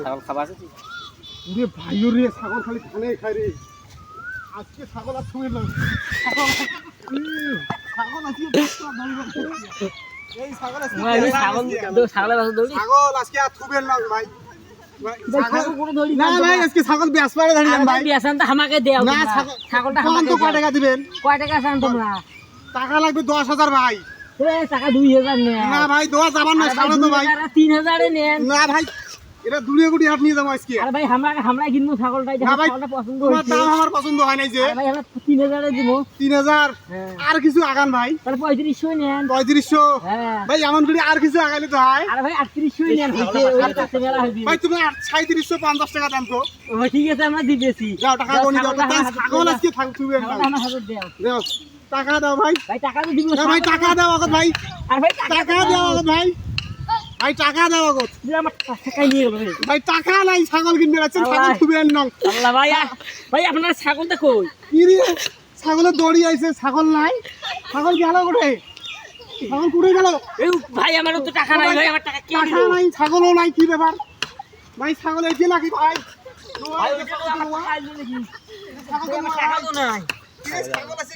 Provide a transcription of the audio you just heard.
ছাগল খাবা আছে তুই রে ভাই রে ছাগল খালি ধানে খায় রে আজকে ছাগল আর ছুঁয়ে না ছাগল আজকে এই ছাগল আজকে ছাগলের বাসা দৌড়ি ছাগল আজকে আর ছুঁবেন না ভাই না ভাই আজকে ছাগল বেশ পারে ধরলাম ভাই বিয়াসান তো আমাকে দেও না ছাগলটা কোন তো কয় টাকা দিবেন কয় টাকা চান তোমরা টাকা লাগবে 10,000 ভাই টাকা 2000 নেন না ভাই 10 যাবার না ছাড়ো তো ভাই 3000 এ নেন না ভাই এটা দুলিয়া গুটি হাট নিয়ে যাবো আজকে আরে ভাই আমরা কিনবো ছাগলটাই ছাগলটা পছন্দ তোমার হইছে দাম আমার পছন্দ হয় নাই যে আরে ভাই আমরা 3000 এ দিব 3000 আর কিছু আগান ভাই তাহলে 3500 নেন 3500 হ্যাঁ ভাই এমন করে আর কিছু আগাইলে তো হয় আরে ভাই 3800 নেন হইছে ওই কাছে মেলা হইবি ভাই তুমি 3750 টাকা দাম তো ও ঠিক আছে আমরা দিতেছি যাও টাকা গনি দাও ছাগল আজকে থাকবে আমার হাতে দাও দাও টাকা দাও ভাই ভাই টাকা তো দিব না ভাই টাকা দাও আগত ভাই আর ভাই টাকা দাও আগত ভাই ভাই টাকা দাও আগত আমার টাকা নিয়ে গেল ভাই টাকা নাই ছাগল কিনবে যাচ্ছেন ছাগল খুবই আনলাম আল্লাহ ভাই ভাই আপনার ছাগলটা কই কি রে ছাগলের দড়ি আইছে ছাগল নাই ছাগল গেল কোথায় ছাগল কুড়ে গেল এই ভাই আমার তো টাকা নাই ভাই আমার টাকা কে টাকা দিল নাই ছাগলও নাই কি ব্যাপার ভাই ছাগল এই যে নাকি ভাই ভাই আমার টাকা তো নাই ছাগল ছাগল আছে